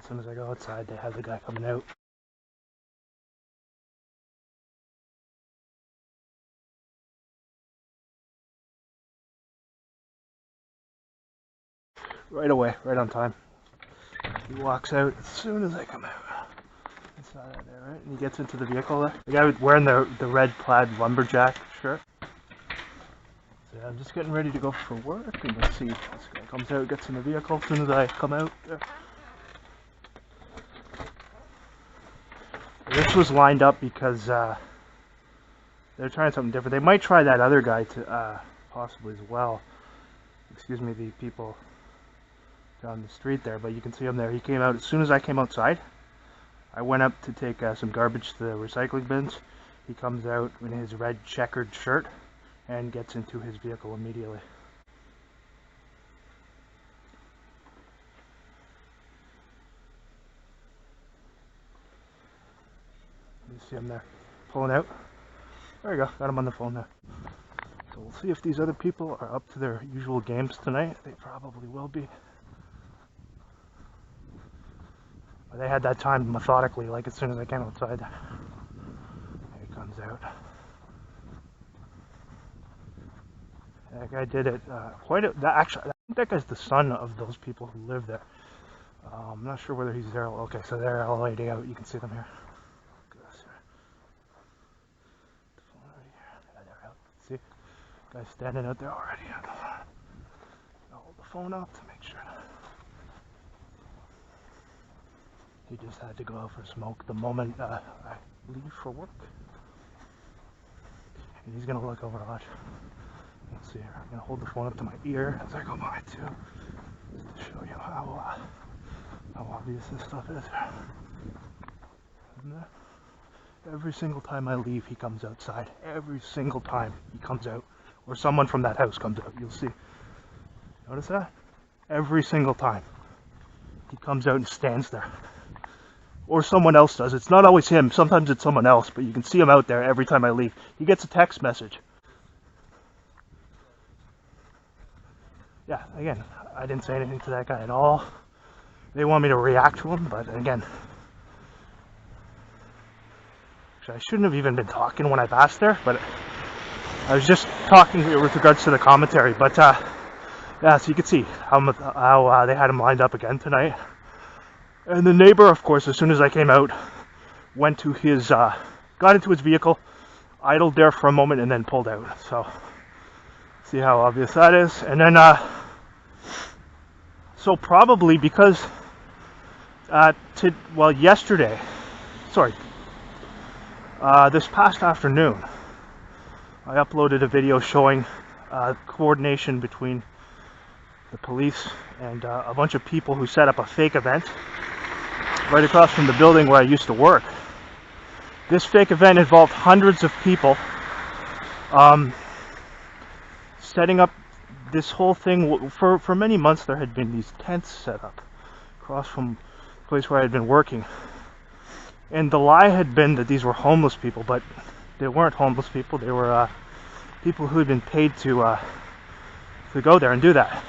soon as I go outside, they have the guy coming out. Right away, right on time. He walks out as soon as I come out. I saw that there, right? And he gets into the vehicle there. The guy wearing the red plaid lumberjack shirt. So yeah, I'm just getting ready to go for work, and let's see. This guy comes out, gets in the vehicle as soon as I come out there. This was lined up because they're trying something different. They might try that other guy to possibly as well. Excuse me, the people down the street there, but you can see him there. He came out as soon as I came outside. I went up to take some garbage to the recycling bins. He comes out in his red checkered shirt and gets into his vehicle immediately. You see him there, pulling out. There we go, got him on the phone now. So we'll see if these other people are up to their usual games tonight. They probably will be. But they had that time methodically, like as soon as I came outside. There he comes out. That guy did it actually, I think that guy's the son of those people who live there. I'm not sure whether he's there. Okay, so they're all laid out. You can see them here. See, guy's standing out there already. I'll hold the phone up to make sure. He just had to go out for a smoke the moment I leave for work. And he's gonna look over to watch. Let's see here. I'm gonna hold the phone up to my ear as I go by too, just to show you how obvious this stuff is. Every single time I leave, he comes outside. Every single time he comes out, or someone from that house comes out. You'll see. Notice that? Every single time he comes out and stands there. Or someone else does. It's not always him. Sometimes it's someone else, but you can see him out there every time I leave. He gets a text message. Yeah, again, I didn't say anything to that guy at all. They want me to react to him, but again, I shouldn't have even been talking when I passed there, but I was just talking with regards to the commentary. But yeah, so you can see how they had him lined up again tonight. And the neighbor, of course, as soon as I came out, went to his, got into his vehicle, idled there for a moment, and then pulled out. So, see how obvious that is. And then, so probably because, yesterday, sorry, this past afternoon, I uploaded a video showing coordination between the police and a bunch of people who set up a fake event right across from the building where I used to work. This fake event involved hundreds of people setting up this whole thing. For many months there had been these tents set up across from the place where I had been working. And the lie had been that these were homeless people, but they weren't homeless people. They were people who had been paid to go there and do that.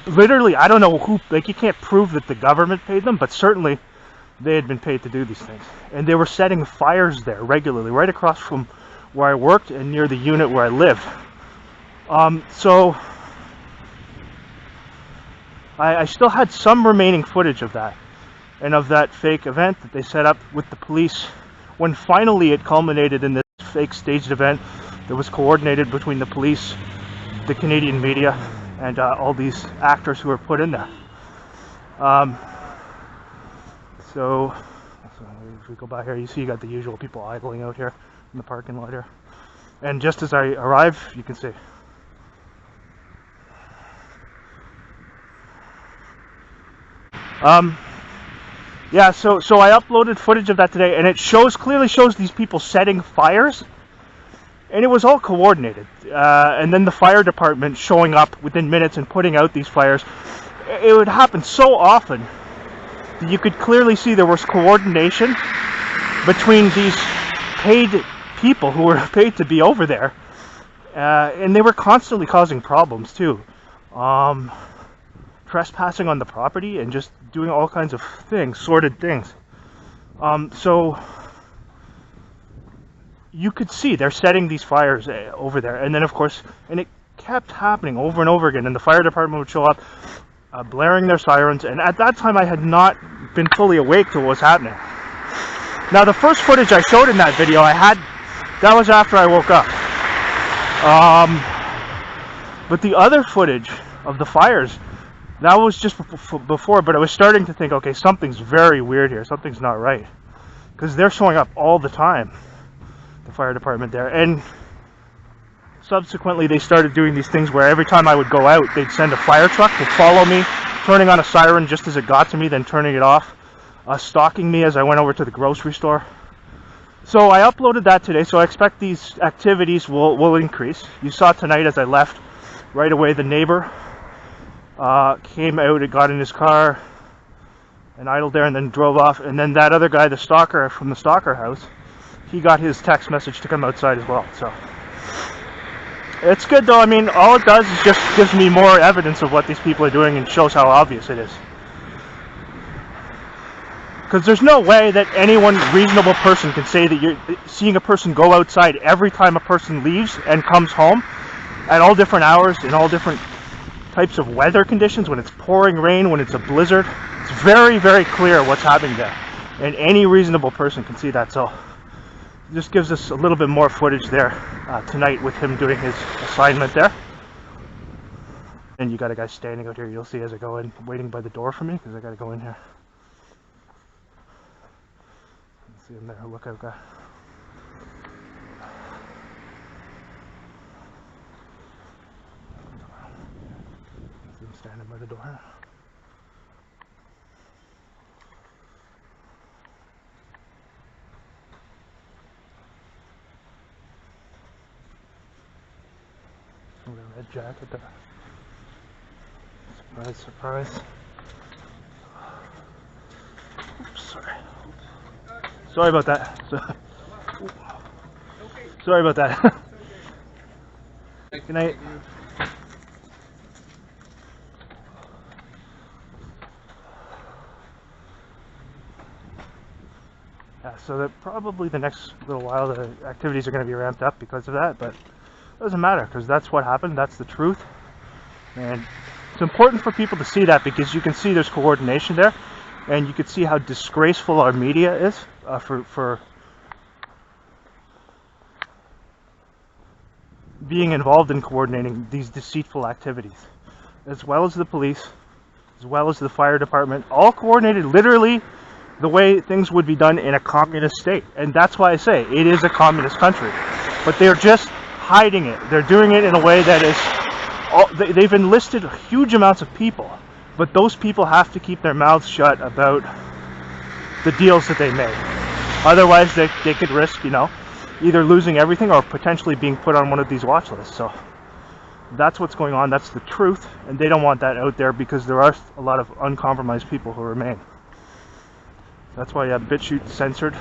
Literally, I don't know who, like, you can't prove that the government paid them, but certainly they had been paid to do these things. And they were setting fires there regularly, right across from where I worked and near the unit where I lived. So I still had some remaining footage of that, and of that fake event that they set up with the police, when finally it culminated in this fake staged event that was coordinated between the police, the Canadian media, and all these actors who were put in there. So if we go by here, you see you got the usual people idling out here in the parking lot here. And just as I arrive, you can see. Yeah, so I uploaded footage of that today, and it clearly shows these people setting fires, and it was all coordinated. And then the fire department showing up within minutes and putting out these fires. It would happen so often that you could clearly see there was coordination between these paid people who were paid to be over there, and they were constantly causing problems too. trespassing on the property and just doing all kinds of things, sordid things. So you could see they're setting these fires over there, and then of course, and it kept happening over and over again, and the fire department would show up blaring their sirens, and at that time I had not been fully awake to what was happening. Now the first footage I showed in that video, that was after I woke up. But the other footage of the fires, that was just before, but I was starting to think, okay, something's very weird here, something's not right. Because they're showing up all the time, the fire department there, and subsequently they started doing these things where every time I would go out, they'd send a fire truck to follow me, turning on a siren just as it got to me, then turning it off, stalking me as I went over to the grocery store. So I uploaded that today, so I expect these activities will increase. You saw tonight as I left, right away the neighbor came out and got in his car and idled there and then drove off, and then that other guy, the stalker from the stalker house, he got his text message to come outside as well. So it's good though. I mean, all it does is just gives me more evidence of what these people are doing and shows how obvious it is. Because there's no way that anyone reasonable person can say that you're seeing a person go outside every time a person leaves and comes home at all different hours, in all different types of weather conditions, when it's pouring rain, when it's a blizzard. It's very, very clear what's happening there. And any reasonable person can see that. So it just gives us a little bit more footage there tonight with him doing his assignment there. And you got a guy standing out here, you'll see as I go in, waiting by the door for me, because I got to go in here. See him there, lookout guy. See him standing by the door. With a red jacket there. Surprise, surprise. Oops, sorry. Sorry about that. Sorry about that. Good night. Yeah, so that probably the next little while the activities are going to be ramped up because of that, but it doesn't matter because that's what happened. That's the truth, and it's important for people to see that because you can see there's coordination there. And you can see how disgraceful our media is for being involved in coordinating these deceitful activities, as well as the police, as well as the fire department, all coordinated literally the way things would be done in a communist state. And that's why I say it is a communist country. But they're just hiding it. They're doing it in a way that is, they've enlisted huge amounts of people. But those people have to keep their mouths shut about the deals that they made. Otherwise, they could risk, either losing everything or potentially being put on one of these watch lists. So that's what's going on. That's the truth. And they don't want that out there because there are a lot of uncompromised people who remain. That's why BitChute censored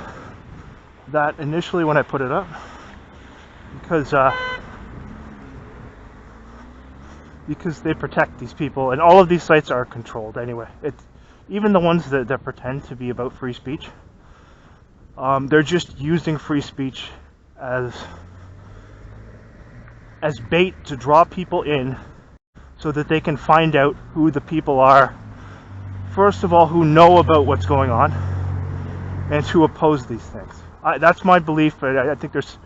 that initially when I put it up. Because they protect these people, and all of these sites are controlled anyway. Even the ones that pretend to be about free speech, they're just using free speech as bait to draw people in so that they can find out who the people are, first of all, who know about what's going on and who oppose these things. That's my belief, but I think there's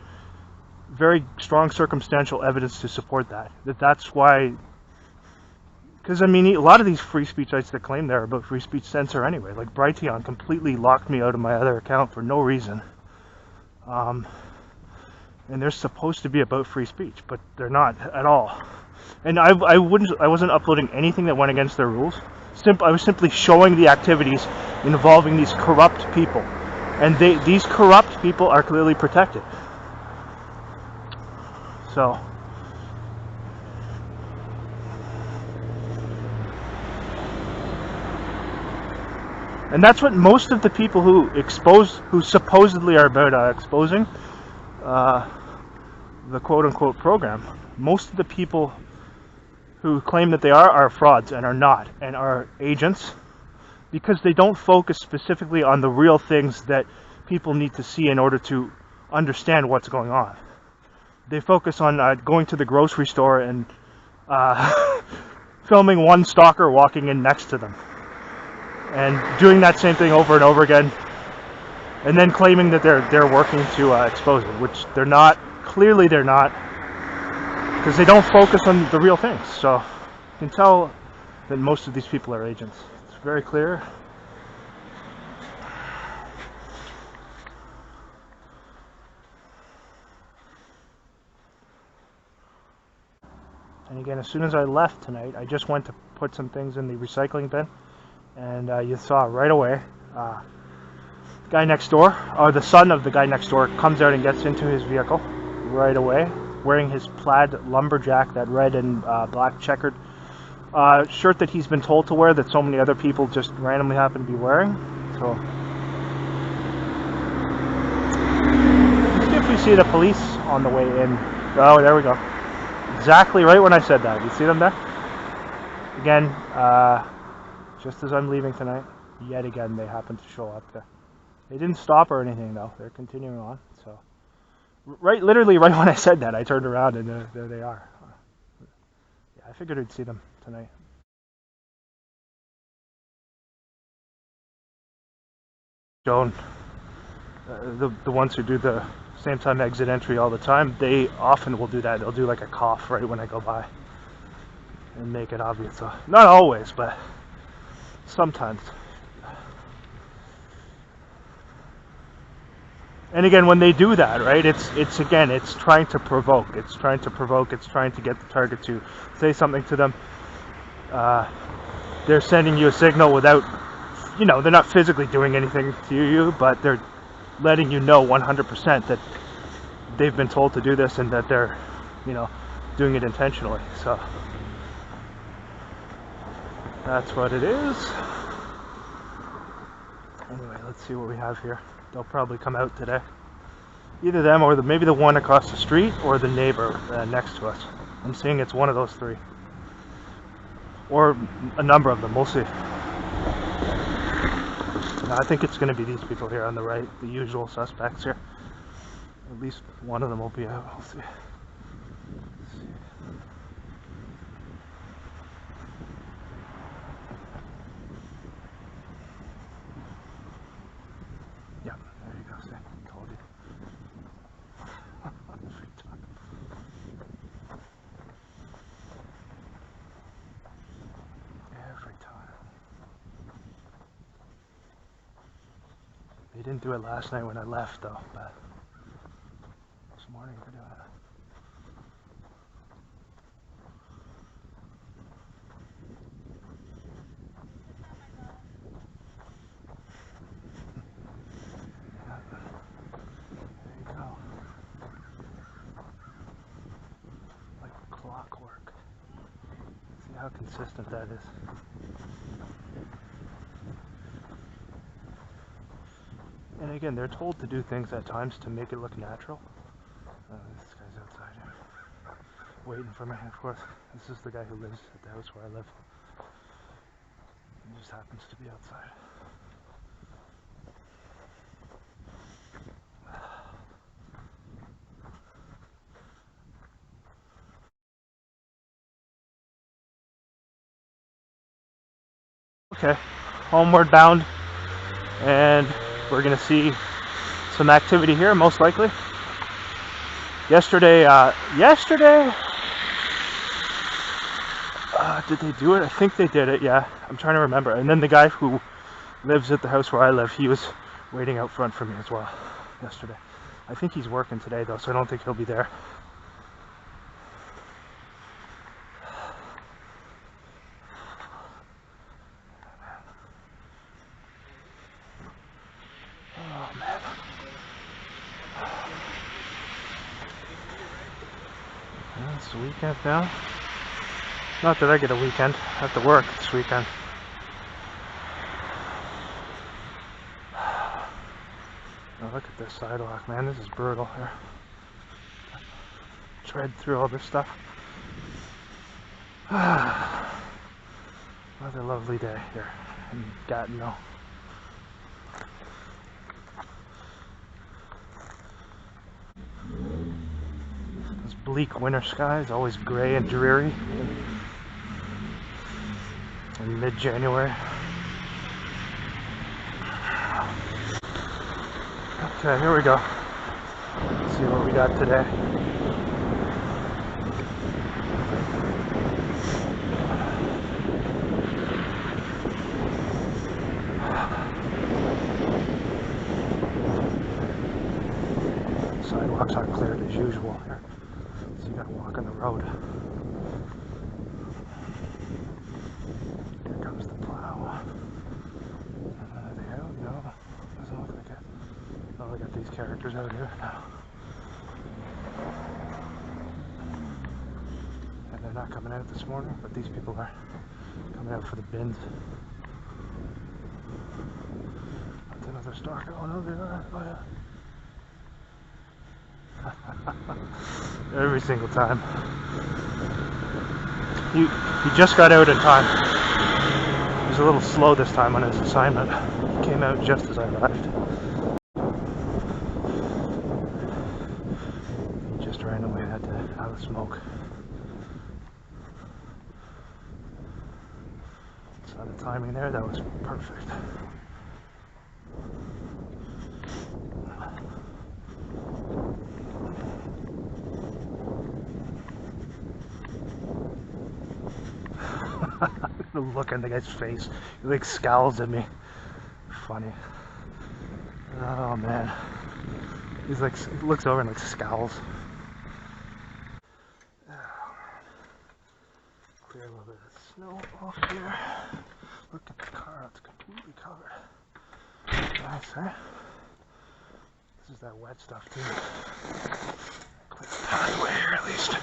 very strong circumstantial evidence to support that. That's why, because I mean, a lot of these free speech sites that claim they're about free speech censor anyway. Like Brighteon completely locked me out of my other account for no reason. And they're supposed to be about free speech, but they're not at all. And I wasn't uploading anything that went against their rules. I was simply showing the activities involving these corrupt people, and these corrupt people are clearly protected. So, and that's what most of the people who supposedly are about exposing the quote-unquote program, most of the people who claim that they are frauds and are not, and are agents, because they don't focus specifically on the real things that people need to see in order to understand what's going on. They focus on going to the grocery store and filming one stalker walking in next to them, and doing that same thing over and over again, and then claiming that they're working to expose it, which they're not. Clearly they're not, because they don't focus on the real things. So you can tell that most of these people are agents. It's very clear. And again, as soon as I left tonight, I just went to put some things in the recycling bin, and you saw right away, guy next door, or the son of the guy next door, comes out and gets into his vehicle right away, wearing his plaid lumberjack, that red and black checkered shirt that he's been told to wear, that so many other people just randomly happen to be wearing. So, let's see if we see the police on the way in. Oh, there we go. Exactly right when I said that. You see them there? Again, just as I'm leaving tonight, yet again they happen to show up there. They didn't stop or anything though. They're continuing on. So, literally right when I said that, I turned around and there they are. Yeah, I figured I'd see them tonight. Joan, the ones who do the same time exit entry all the time, they often will do that. They'll do like a cough right when I go by and make it obvious. So, not always, but sometimes. And again, when they do that, right, it's trying to provoke. It's trying to get the target to say something to them. They're sending you a signal without, they're not physically doing anything to you, but they're letting you know 100% that they've been told to do this and that they're, doing it intentionally. So that's what it is. Anyway, let's see what we have here. They'll probably come out today. Either them or maybe the one across the street or the neighbor next to us. I'm seeing it's one of those three. Or a number of them, we'll see. I think it's going to be these people here on the right, the usual suspects here. At least one of them will be out. We'll see. Yeah, there you go. See, told you. Every time. They didn't do it last night when I left, though. But this morning they're doing it. Clockwork. See how consistent that is. And again, they're told to do things at times to make it look natural. This guy's outside here, waiting for me, of course. This is the guy who lives at the house where I live. He just happens to be outside. Okay, homeward bound, and we're gonna see some activity here, most likely. Yesterday, did they do it? I think they did it, yeah. I'm trying to remember. And then the guy who lives at the house where I live, he was waiting out front for me as well yesterday. I think he's working today though, so I don't think he'll be there. It's the weekend now. Not that I get a weekend. I have to work this weekend. Oh, look at this sidewalk, man. This is brutal here. Tread through all this stuff. Another lovely day here in Gatineau. Those bleak winter skies, always gray and dreary in mid-January. Okay, here we go. Let's see what we got today. Sidewalks aren't cleared as usual here, so you gotta walk on the road. Here comes the plow. Are they out? No, doesn't look like it. Oh, we got these characters out here now. And they're not coming out this morning, but these people are coming out for the bins. That's another stalker. Oh no, they are. Oh yeah. Every single time. He just got out in time. He was a little slow this time on his assignment. He came out just as I arrived. He just randomly had to have a smoke. So the timing there, that was perfect. The look on the guy's face, he like scowls at me. Funny. Oh man, he's like, he looks over and like scowls. Oh, clear a little bit of snow off here. Look at the car, it's completely covered. Nice, huh? This is that wet stuff too. Clear the pathway here at least.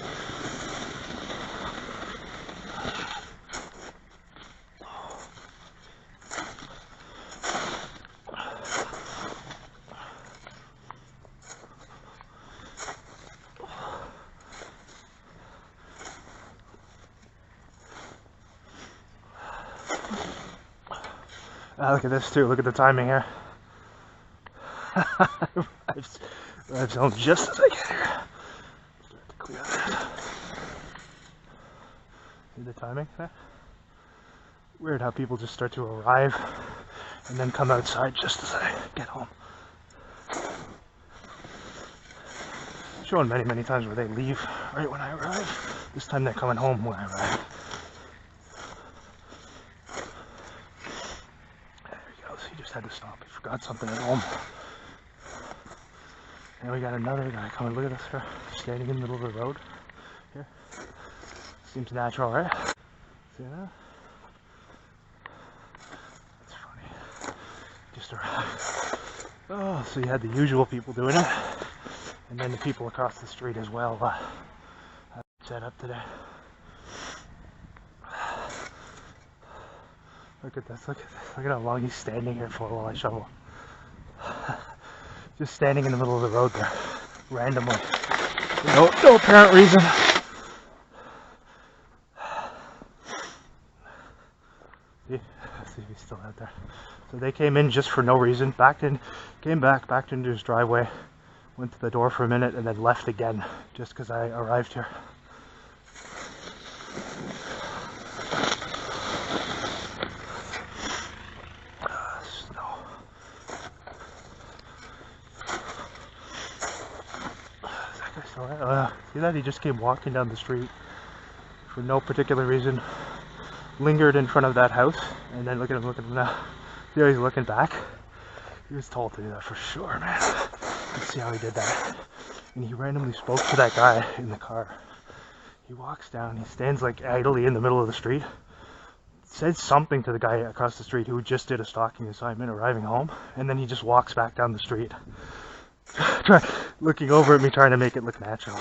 Look at this too, look at the timing here. I've zoned just as I get here. Start to clear that. See the timing there? Weird how people just start to arrive and then come outside just as I get home. Shown many times where they leave right when I arrive. This time they're coming home when I arrive. He just had to stop. He forgot something at home. And we got another guy coming. Look at this guy standing in the middle of the road. Here. Seems natural, right? See that? That's funny. Just arrived. Oh, so you had the usual people doing it. And then the people across the street as well set up today. Look at this, look at how long he's standing here for while I shovel. Just standing in the middle of the road there, randomly. No apparent reason. See if he's still out there. So they came in just for no reason, came back into his driveway, went to the door for a minute, and then left again, just because I arrived here. See that? He just came walking down the street for no particular reason, lingered in front of that house, and then look at him now. See how he's looking back? He was told to do that for sure, man. Let's see how he did that. And he randomly spoke to that guy in the car. He walks down, he stands like idly in the middle of the street, said something to the guy across the street who just did a stalking assignment arriving home, and then he just walks back down the street. Looking over at me, trying to make it look natural.